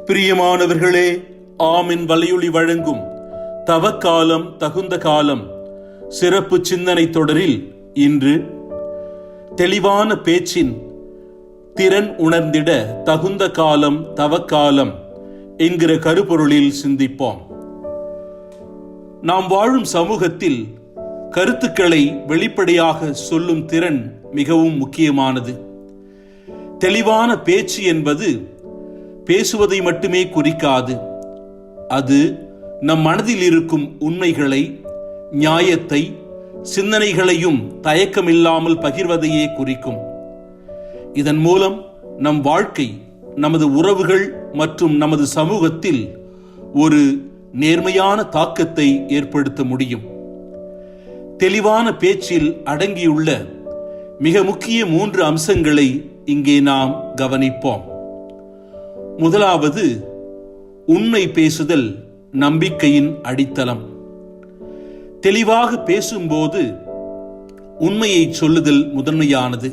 பிரியமானவர்களே, ஆமின் வலையொலி வழங்கும் தவக்காலம் தகுந்த காலம் சிறப்பு சிந்தனை தொடரில் இன்று தெளிவான பேச்சின் திறன் உணர்ந்திட தகுந்த காலம் தவக்காலம் என்கிற கருப்பொருளில் சிந்திப்போம். நாம் வாழும் சமூகத்தில் கருத்துக்களை வெளிப்படையாக சொல்லும் திறன் மிகவும் முக்கியமானது. தெளிவான பேச்சு என்பது பேசுவதை மட்டுமே குறிக்காது. அது நம் மனதில் இருக்கும் உண்மைகளை, நியாயத்தை, சிந்தனைகளையும் தயக்கமில்லாமல் பகிர்வதையே குறிக்கும். இதன் மூலம் நம் வாழ்க்கை, நமது உறவுகள் மற்றும் நமது சமூகத்தில் ஒரு நேர்மையான தாக்கத்தை ஏற்படுத்த முடியும். தெளிவான பேச்சில் அடங்கியுள்ள மிக முக்கிய 3 அம்சங்களை இங்கே நாம் கவனிப்போம். முதலாவது, உண்மை பேசுதல் நம்பிக்கையின் அடித்தளம். தெளிவாக பேசும்போது உண்மையை சொல்லுதல் முதன்மையானது.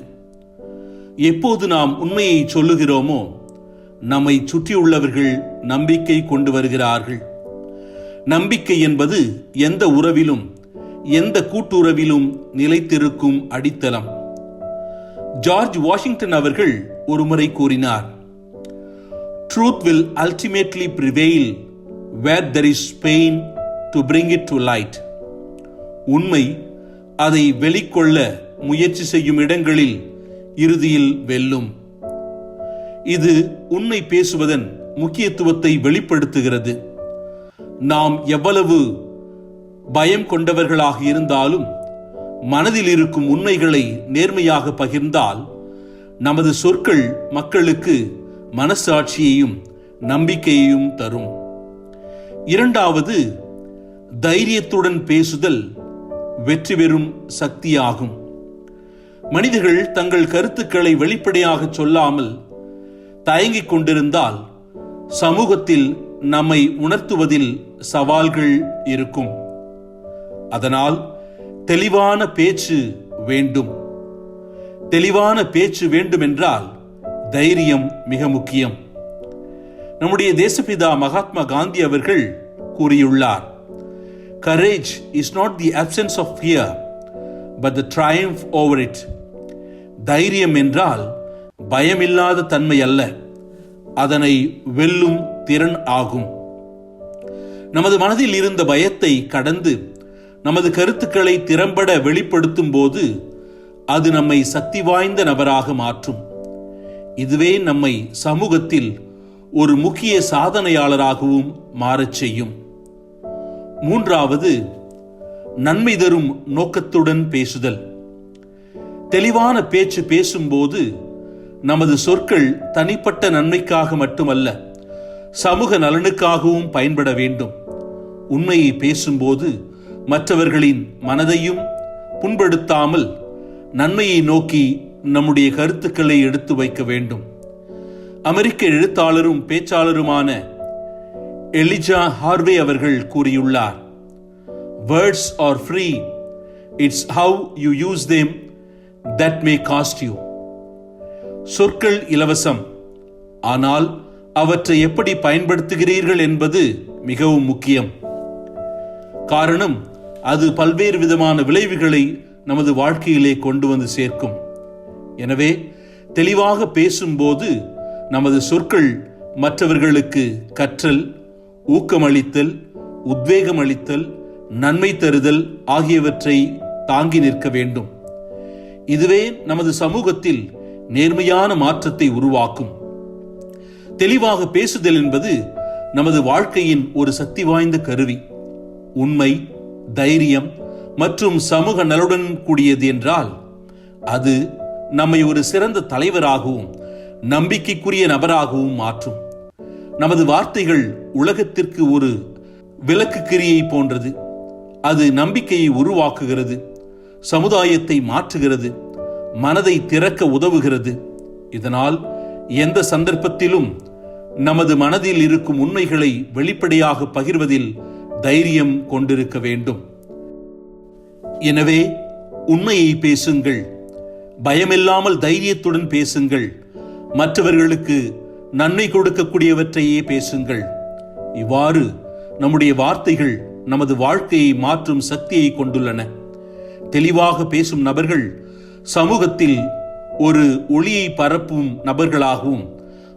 எப்போது நாம் உண்மையை சொல்லுகிறோமோ, நம்மை சுற்றியுள்ளவர்கள் நம்பிக்கை கொண்டு வருகிறார்கள். நம்பிக்கை என்பது எந்த உறவிலும், எந்த கூட்டுறவிலும் நிலைத்திருக்கும் அடித்தளம். ஜார்ஜ் வாஷிங்டன் அவர்கள் ஒருமுறை கூறினார், Truth will ultimately prevail where there is pain to bring it to light. உண்மை அதை வெளிக்கொள்ள முயற்சி செய்யும் இடங்களில் இறுதியில் வெல்லும். இது உண்மை பேசுவதன் முக்கியத்துவத்தை வெளிப்படுத்துகிறது. நாம் எவ்வளவு பயம் கொண்டவர்களாக இருந்தாலும் மனதில் இருக்கும் உண்மைகளை நேர்மையாக பகிர்ந்தால் நமது சொற்கள் மக்களுக்கு மனசாட்சியையும் நம்பிக்கையையும் தரும். இரண்டாவது, தைரியத்துடன் பேசுதல் வெற்றி பெறும் சக்தியாகும். மனிதர்கள் தங்கள் கருத்துக்களை வெளிப்படையாக சொல்லாமல் தயங்கிக் கொண்டிருந்தால் சமூகத்தில் நம்மை உணர்த்துவதில் சவால்கள் இருக்கும். அதனால் தெளிவான பேச்சு வேண்டும். தெளிவான பேச்சு வேண்டுமென்றால் தைரியம் மிக முக்கியம். நம்முடைய தேசப்பிதா மகாத்மா காந்தி அவர்கள் கூறியுள்ளார், Courage is not the absence of fear, but the triumph over it. தைரியம் என்றால் பயமில்லாத தன்மை அல்ல, அதனை வெல்லும் திறன் ஆகும். நமது மனதில் இருந்த பயத்தை கடந்து நமது கருத்துக்களை திறம்பட வெளிப்படுத்தும் போது அது நம்மை சக்தி வாய்ந்த நபராக மாற்றும். இதுவே நம்மை சமூகத்தில் ஒரு முக்கிய சாதனையாளராகவும் மாறச் செய்யும். மூன்றாவது, நன்மை தரும் நோக்கத்துடன் பேசுதல். தெளிவான பேச்சு பேசும்போது நமது சொற்கள் தனிப்பட்ட நன்மைக்காக மட்டுமல்ல, சமூக நலனுக்காகவும் பயன்பட வேண்டும். உண்மையை பேசும்போது மற்றவர்களின் மனதையும் புண்படுத்தாமல் நன்மையை நோக்கி நம்முடைய கருத்துக்களை எடுத்து வைக்க வேண்டும். அமெரிக்க எழுத்தாளரும் பேச்சாளருமான எலிஜா ஹார்வே அவர்கள் கூறியுள்ளார், Words are free. It's how you use them that may cost you. சொற்கள் இலவசம், ஆனால் அவற்றை எப்படி பயன்படுத்துகிறீர்கள் என்பது மிகவும் முக்கியம். காரணம், அது பல்வேறு விதமான விளைவுகளை நமது வாழ்க்கையிலே கொண்டு வந்து சேர்க்கும். எனவே தெளிவாக பேசும்போது நமது சொற்கள் மற்றவர்களுக்கு கற்றல், ஊக்கமளித்தல், உத்வேகம் அளித்தல், நன்மை தருதல் ஆகியவற்றை தாங்கி நிற்க வேண்டும். இதுவே நமது சமூகத்தில் நேர்மையான மாற்றத்தை உருவாக்கும். தெளிவாக பேசுதல் என்பது நமது வாழ்க்கையின் ஒரு சக்தி வாய்ந்த கருவி. உண்மை, தைரியம் மற்றும் சமூக நலனுடன் கூடியது என்றால் அது நம்மை ஒரு சிறந்த தலைவராகவும் நம்பிக்கைக்குரிய நபராகவும் மாற்றும். நமது வார்த்தைகள் உலகத்திற்கு ஒரு விளக்கு கிரியை போன்றது. அது நம்பிக்கையை உருவாக்குகிறது, சமுதாயத்தை மாற்றுகிறது, மனதை திறக்க உதவுகிறது. இதனால் எந்த சந்தர்ப்பத்திலும் நமது மனதில் இருக்கும் உண்மைகளை வெளிப்படையாக பகிர்வதில் தைரியம் கொண்டிருக்க வேண்டும். எனவே உண்மையை பேசுங்கள், பயமில்லாமல் தைரியத்துடன் பேசுங்கள். மற்றவர்களுக்கு நன்மை கொடுக்கக்கூடியவற்றையே பேசுங்கள். இவ்வாறு நம்முடைய வார்த்தைகள் நமது வாழ்க்கையை மாற்றும் சக்தியை கொண்டுள்ளன. தெளிவாக பேசும் நபர்கள் சமூகத்தில் ஒரு ஒளியை பரப்பும் நபர்களாகவும்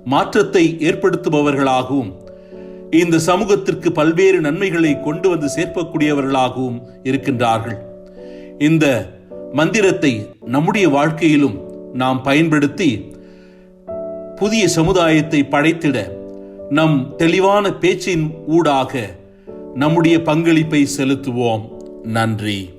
மாற்றத்தை ஏற்படுத்துபவர்களாகவும் இந்த சமூகத்திற்கு பல்வேறு நன்மைகளை கொண்டு வந்து சேர்க்கக்கூடியவர்களாகவும் இருக்கின்றார்கள். இந்த மந்திரத்தை நம்முடைய வாழ்க்கையிலும் நாம் பயன்படுத்தி புதிய சமுதாயத்தை படைத்திட நம் தெளிவான பேச்சின் ஊடாக நம்முடைய பங்களிப்பை செலுத்துவோம். நன்றி.